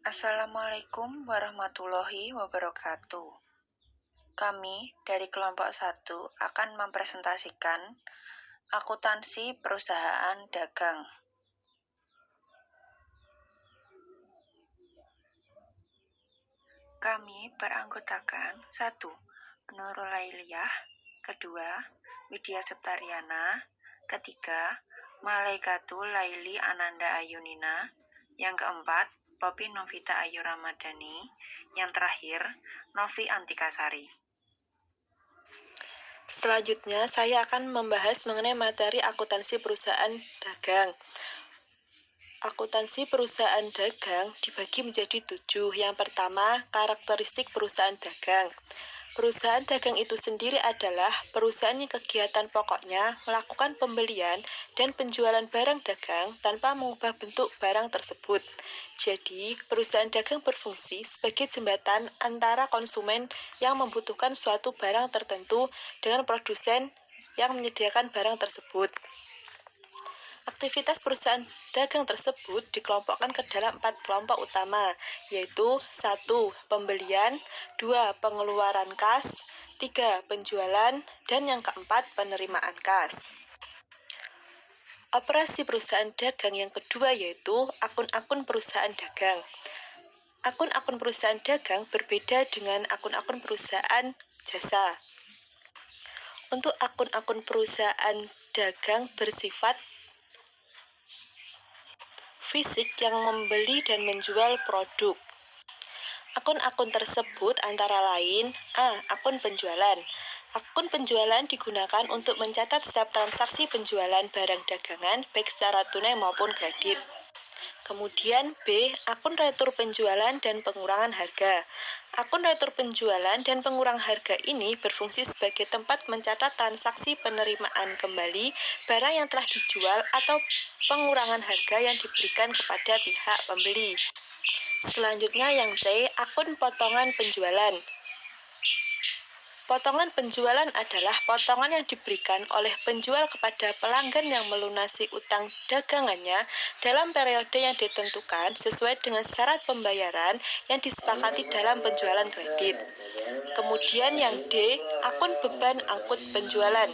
Assalamualaikum warahmatullahi wabarakatuh. Kami dari kelompok 1 akan mempresentasikan akuntansi perusahaan dagang. Kami beranggotakan 1. Nurul Lailiyah, 2. Widya Septaryana, 3. Malaikatul Laili Ananda Ayunina, yang keempat Poppy Novita Ayu Ramadhani, yang terakhir Novi Antikasari. Selanjutnya, saya akan membahas mengenai materi akuntansi perusahaan dagang. Akuntansi perusahaan dagang dibagi menjadi 7. Yang pertama, karakteristik perusahaan dagang. Perusahaan dagang itu sendiri adalah perusahaan yang kegiatan pokoknya melakukan pembelian dan penjualan barang dagang tanpa mengubah bentuk barang tersebut. Jadi, perusahaan dagang berfungsi sebagai jembatan antara konsumen yang membutuhkan suatu barang tertentu dengan produsen yang menyediakan barang tersebut. Aktivitas perusahaan dagang tersebut dikelompokkan ke dalam 4 kelompok utama, yaitu 1. Pembelian, 2. Pengeluaran kas, 3. Penjualan, dan yang keempat penerimaan kas. Operasi perusahaan dagang yang kedua yaitu akun-akun perusahaan dagang. Akun-akun perusahaan dagang berbeda dengan akun-akun perusahaan jasa. Untuk akun-akun perusahaan dagang bersifat fisik yang membeli dan menjual produk. Akun-akun tersebut antara lain: A. Akun penjualan. Akun penjualan digunakan untuk mencatat setiap transaksi penjualan barang dagangan baik secara tunai maupun kredit. Kemudian B. Akun retur penjualan dan pengurangan harga. Akun retur penjualan dan pengurangan harga ini berfungsi sebagai tempat mencatat transaksi penerimaan kembali barang yang telah dijual atau pengurangan harga yang diberikan kepada pihak pembeli. Selanjutnya yang C. Akun potongan penjualan. Potongan penjualan adalah potongan yang diberikan oleh penjual kepada pelanggan yang melunasi utang dagangannya dalam periode yang ditentukan sesuai dengan syarat pembayaran yang disepakati dalam penjualan kredit. Kemudian yang D. Akun beban angkut penjualan.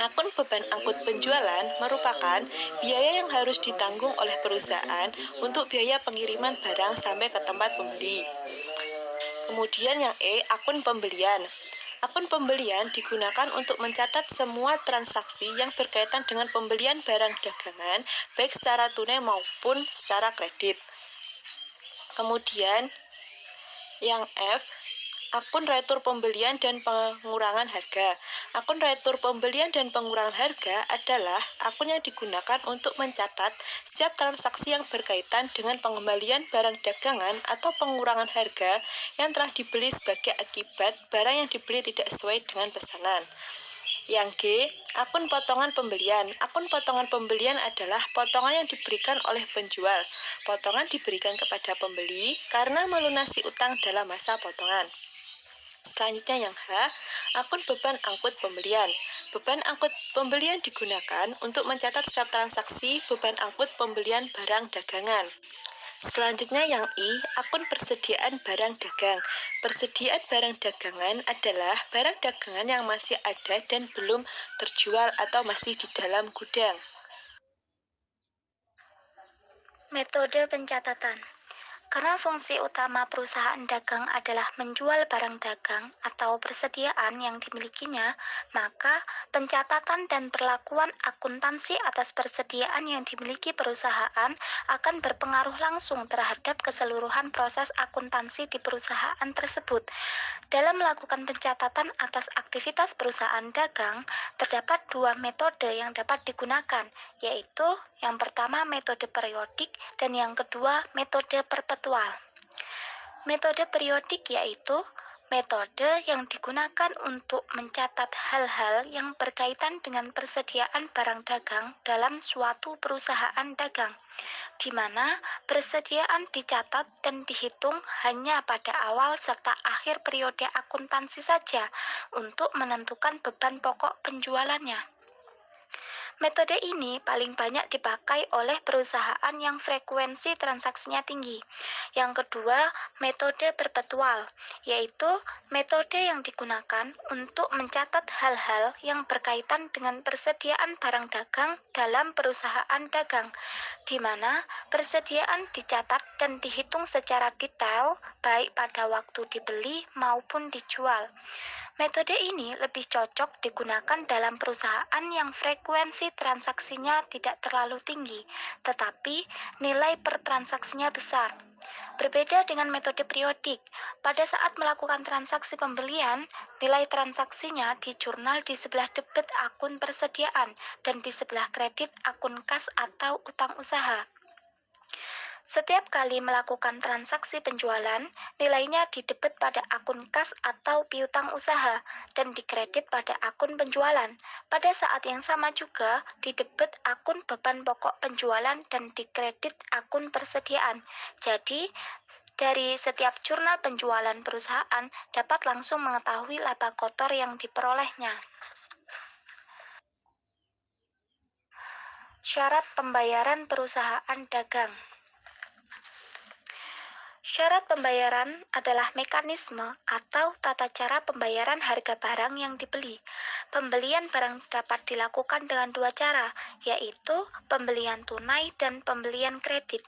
Akun beban angkut penjualan merupakan biaya yang harus ditanggung oleh perusahaan untuk biaya pengiriman barang sampai ke tempat pembeli. Kemudian yang E. Akun pembelian. Akun pembelian digunakan untuk mencatat semua transaksi yang berkaitan dengan pembelian barang dagangan, baik secara tunai maupun secara kredit. Kemudian, yang F, akun retur pembelian dan pengurangan harga. Akun retur pembelian dan pengurangan harga adalah akun yang digunakan untuk mencatat setiap transaksi yang berkaitan dengan pengembalian barang dagangan atau pengurangan harga yang telah dibeli sebagai akibat barang yang dibeli tidak sesuai dengan pesanan. Yang G, akun potongan pembelian. Akun potongan pembelian adalah potongan yang diberikan oleh penjual. Potongan diberikan kepada pembeli karena melunasi utang dalam masa potongan. Selanjutnya yang H, akun beban angkut pembelian. Beban angkut pembelian digunakan untuk mencatat setiap transaksi beban angkut pembelian barang dagangan. Selanjutnya yang I, akun persediaan barang dagang. Persediaan barang dagangan adalah barang dagangan yang masih ada dan belum terjual atau masih di dalam gudang. Metode pencatatan. Karena fungsi utama perusahaan dagang adalah menjual barang dagang atau persediaan yang dimilikinya, maka pencatatan dan perlakuan akuntansi atas persediaan yang dimiliki perusahaan akan berpengaruh langsung terhadap keseluruhan proses akuntansi di perusahaan tersebut. Dalam melakukan pencatatan atas aktivitas perusahaan dagang, terdapat 2 metode yang dapat digunakan, yaitu yang pertama metode periodik dan yang kedua metode perpetual. Metode periodik yaitu metode yang digunakan untuk mencatat hal-hal yang berkaitan dengan persediaan barang dagang dalam suatu perusahaan dagang, di mana persediaan dicatat dan dihitung hanya pada awal serta akhir periode akuntansi saja untuk menentukan beban pokok penjualannya. Metode ini paling banyak dipakai oleh perusahaan yang frekuensi transaksinya tinggi. Yang kedua, metode perpetual, yaitu metode yang digunakan untuk mencatat hal-hal yang berkaitan dengan persediaan barang dagang dalam perusahaan dagang, di mana persediaan dicatat dan dihitung secara detail, baik pada waktu dibeli maupun dijual. Metode ini lebih cocok digunakan dalam perusahaan yang frekuensi transaksinya tidak terlalu tinggi, tetapi nilai per transaksinya besar. Berbeda dengan metode periodik, pada saat melakukan transaksi pembelian, nilai transaksinya di jurnal di sebelah debit akun persediaan dan di sebelah kredit akun kas atau utang usaha. Setiap kali melakukan transaksi penjualan, nilainya didebit pada akun kas atau piutang usaha dan dikredit pada akun penjualan. Pada saat yang sama juga didebit akun beban pokok penjualan dan dikredit akun persediaan. Jadi, dari setiap jurnal penjualan perusahaan dapat langsung mengetahui laba kotor yang diperolehnya. Syarat pembayaran perusahaan dagang. Syarat pembayaran adalah mekanisme atau tata cara pembayaran harga barang yang dibeli. Pembelian barang dapat dilakukan dengan dua cara, yaitu pembelian tunai dan pembelian kredit.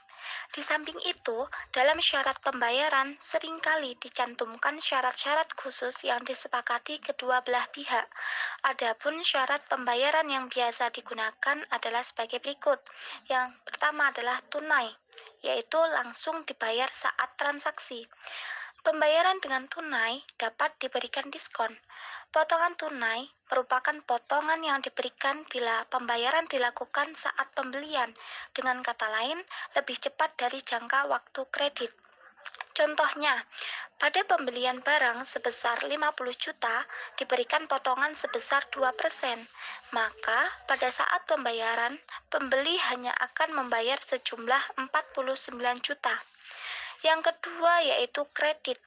Di samping itu, dalam syarat pembayaran seringkali dicantumkan syarat-syarat khusus yang disepakati kedua belah pihak. Adapun syarat pembayaran yang biasa digunakan adalah sebagai berikut. Yang pertama adalah tunai, yaitu langsung dibayar saat transaksi. Pembayaran dengan tunai dapat diberikan diskon. Potongan tunai merupakan potongan yang diberikan bila pembayaran dilakukan saat pembelian, dengan kata lain, lebih cepat dari jangka waktu kredit. Contohnya, pada pembelian barang sebesar 50 juta diberikan potongan sebesar 2%, maka pada saat pembayaran, pembeli hanya akan membayar sejumlah 49 juta. Yang kedua yaitu kredit.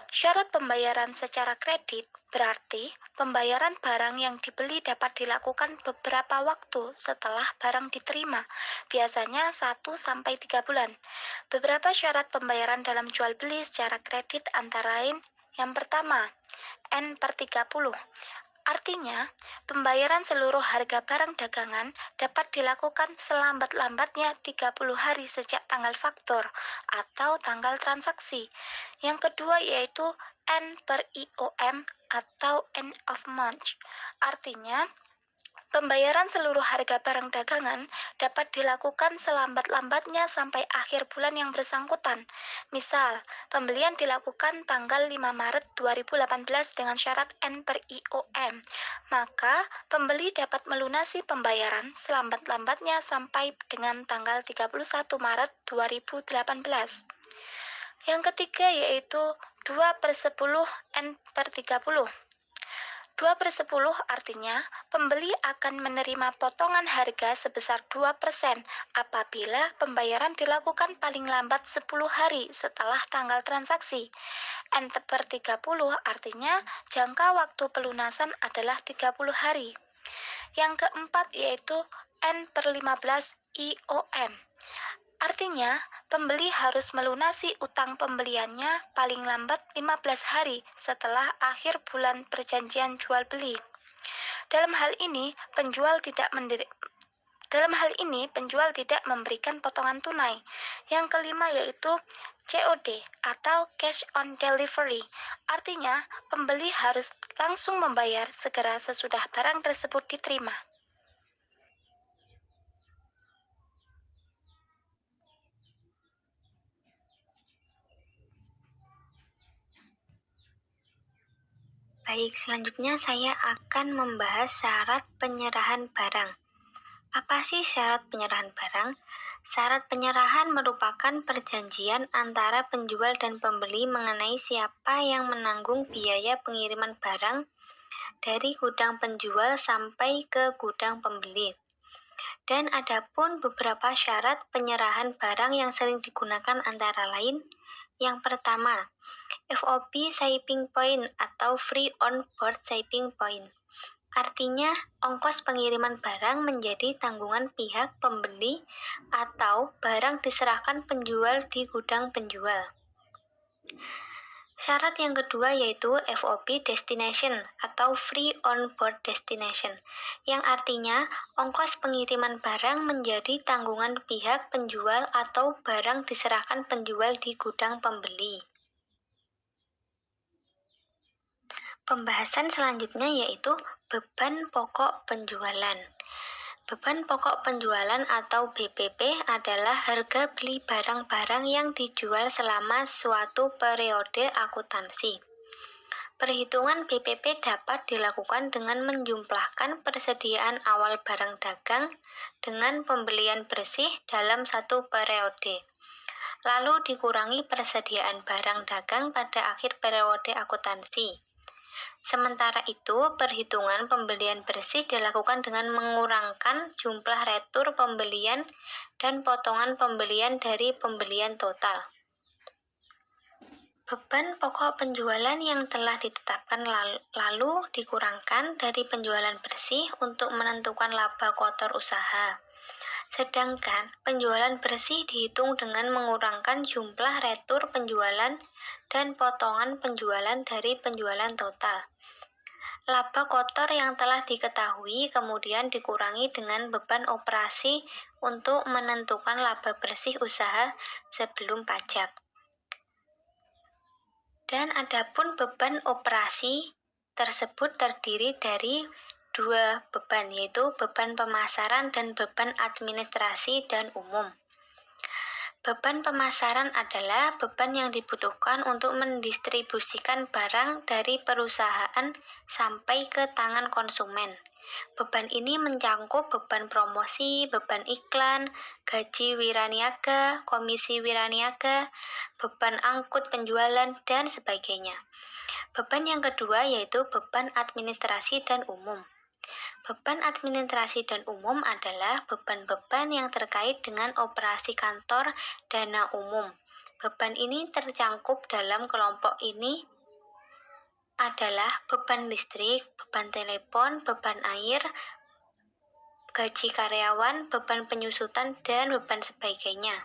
Syarat pembayaran secara kredit berarti pembayaran barang yang dibeli dapat dilakukan beberapa waktu setelah barang diterima, biasanya 1-3 bulan. Beberapa syarat pembayaran dalam jual beli secara kredit antara lain, yang pertama, N/30. Artinya, pembayaran seluruh harga barang dagangan dapat dilakukan selambat-lambatnya 30 hari sejak tanggal faktur atau tanggal transaksi. Yang kedua yaitu N/IOM atau end of month. Artinya, pembayaran seluruh harga barang dagangan dapat dilakukan selambat-lambatnya sampai akhir bulan yang bersangkutan. Misal, pembelian dilakukan tanggal 5 Maret 2018 dengan syarat N/IOM, maka pembeli dapat melunasi pembayaran selambat-lambatnya sampai dengan tanggal 31 Maret 2018. Yang ketiga yaitu 2/10 N/30. 2/10 artinya pembeli akan menerima potongan harga sebesar 2% apabila pembayaran dilakukan paling lambat 10 hari setelah tanggal transaksi. N/30 artinya jangka waktu pelunasan adalah 30 hari. Yang keempat yaitu N/15 IOM. Artinya, pembeli harus melunasi utang pembeliannya paling lambat 15 hari setelah akhir bulan perjanjian jual beli. Dalam hal ini, penjual tidak memberikan potongan tunai. Yang kelima yaitu COD atau cash on delivery. Artinya, pembeli harus langsung membayar segera sesudah barang tersebut diterima. Baik, selanjutnya saya akan membahas syarat penyerahan barang. Apa sih syarat penyerahan barang? Syarat penyerahan merupakan perjanjian antara penjual dan pembeli mengenai siapa yang menanggung biaya pengiriman barang dari gudang penjual sampai ke gudang pembeli. Dan adapun beberapa syarat penyerahan barang yang sering digunakan antara lain, yang pertama, FOB shipping point atau free on board shipping point. Artinya, ongkos pengiriman barang menjadi tanggungan pihak pembeli atau barang diserahkan penjual di gudang penjual. Syarat yang kedua yaitu FOB destination atau Free on Board Destination, yang artinya ongkos pengiriman barang menjadi tanggungan pihak penjual atau barang diserahkan penjual di gudang pembeli. Pembahasan selanjutnya yaitu beban pokok penjualan. Beban pokok penjualan atau BPP adalah harga beli barang-barang yang dijual selama suatu periode akuntansi. Perhitungan BPP dapat dilakukan dengan menjumlahkan persediaan awal barang dagang dengan pembelian bersih dalam satu periode, lalu dikurangi persediaan barang dagang pada akhir periode akuntansi. Sementara itu, perhitungan pembelian bersih dilakukan dengan mengurangkan jumlah retur pembelian dan potongan pembelian dari pembelian total. Beban pokok penjualan yang telah ditetapkan lalu dikurangkan dari penjualan bersih untuk menentukan laba kotor usaha. Sedangkan penjualan bersih dihitung dengan mengurangkan jumlah retur penjualan dan potongan penjualan dari penjualan total. Laba kotor yang telah diketahui kemudian dikurangi dengan beban operasi untuk menentukan laba bersih usaha sebelum pajak. Dan adapun beban operasi tersebut terdiri dari dua beban, yaitu beban pemasaran dan beban administrasi dan umum. Beban pemasaran adalah beban yang dibutuhkan untuk mendistribusikan barang dari perusahaan sampai ke tangan konsumen. Beban ini mencakup beban promosi, beban iklan, gaji wiraniaga, komisi wiraniaga, beban angkut penjualan, dan sebagainya. Beban yang kedua yaitu beban administrasi dan umum. Beban administrasi dan umum adalah beban-beban yang terkait dengan operasi kantor dana umum. Beban ini tercangkup dalam kelompok ini adalah beban listrik, beban telepon, beban air, gaji karyawan, beban penyusutan, dan beban sebagainya.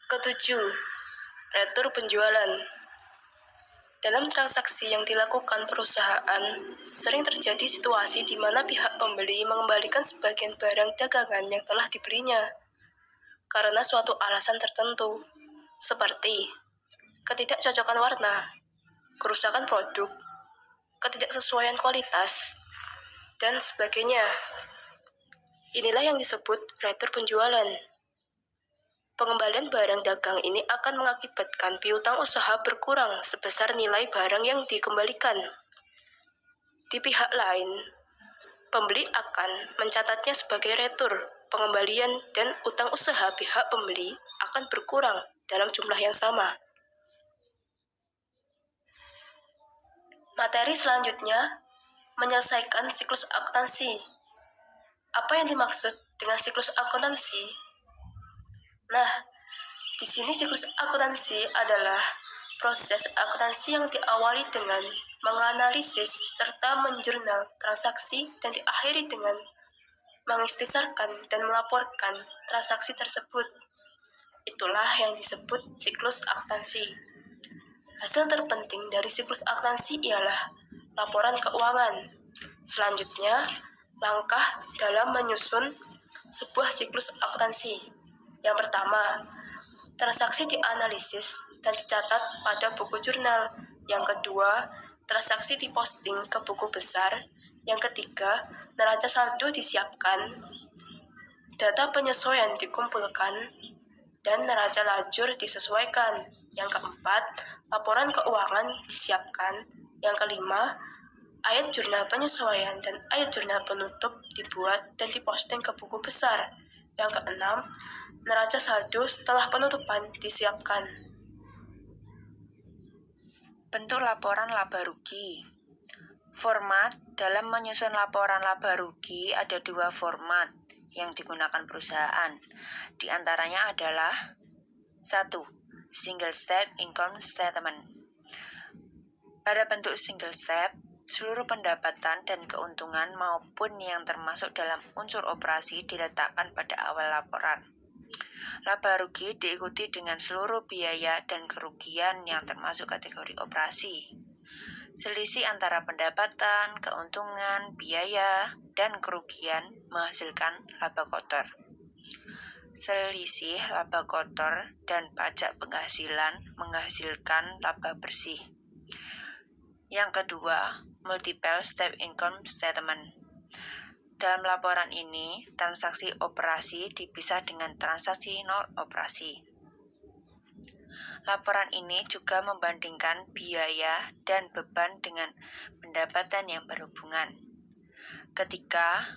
Ketujuh, retur penjualan. Dalam transaksi yang dilakukan perusahaan, sering terjadi situasi di mana pihak pembeli mengembalikan sebagian barang dagangan yang telah dibelinya karena suatu alasan tertentu, seperti ketidakcocokan warna, kerusakan produk, ketidaksesuaian kualitas, dan sebagainya. Inilah yang disebut retur penjualan. Pengembalian barang dagang ini akan mengakibatkan piutang usaha berkurang sebesar nilai barang yang dikembalikan. Di pihak lain, pembeli akan mencatatnya sebagai retur pengembalian dan utang usaha pihak pembeli akan berkurang dalam jumlah yang sama. Materi selanjutnya, menyelesaikan siklus akuntansi. Apa yang dimaksud dengan siklus akuntansi? Nah, di sini siklus akuntansi adalah proses akuntansi yang diawali dengan menganalisis serta menjurnal transaksi dan diakhiri dengan mengistisarkan dan melaporkan transaksi tersebut. Itulah yang disebut siklus akuntansi. Hasil terpenting dari siklus akuntansi ialah laporan keuangan. Selanjutnya, langkah dalam menyusun sebuah siklus akuntansi. Yang pertama, transaksi dianalisis dan dicatat pada buku jurnal. Yang kedua, transaksi diposting ke buku besar. Yang ketiga, neraca saldo disiapkan, data penyesuaian dikumpulkan, dan neraca lajur disesuaikan. Yang keempat, laporan keuangan disiapkan. Yang kelima, ayat jurnal penyesuaian dan ayat jurnal penutup dibuat dan diposting ke buku besar. Yang keenam, neraca saldo setelah penutupan disiapkan. Bentuk laporan laba rugi. Format dalam menyusun laporan laba rugi ada dua format yang digunakan perusahaan. Di antaranya adalah 1. Single Step Income Statement. Pada bentuk single step, seluruh pendapatan dan keuntungan maupun yang termasuk dalam unsur operasi diletakkan pada awal laporan. Laba rugi diikuti dengan seluruh biaya dan kerugian yang termasuk kategori operasi. Selisih antara pendapatan, keuntungan, biaya, dan kerugian menghasilkan laba kotor. Selisih laba kotor dan pajak penghasilan menghasilkan laba bersih. Yang kedua, multiple step income statement. Dalam laporan ini, transaksi operasi dipisah dengan transaksi non-operasi. Laporan ini juga membandingkan biaya dan beban dengan pendapatan yang berhubungan. Ketika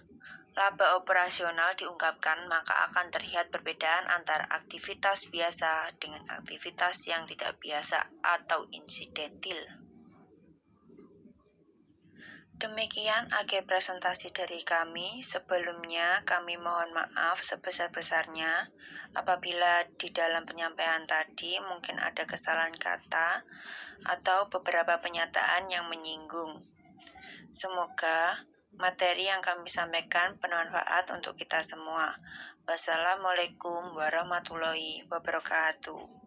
laba operasional diungkapkan, maka akan terlihat perbedaan antara aktivitas biasa dengan aktivitas yang tidak biasa atau insidentil. Demikian akhir presentasi dari kami. Sebelumnya kami mohon maaf sebesar-besarnya apabila di dalam penyampaian tadi mungkin ada kesalahan kata atau beberapa pernyataan yang menyinggung. Semoga materi yang kami sampaikan bermanfaat untuk kita semua. Wassalamualaikum warahmatullahi wabarakatuh.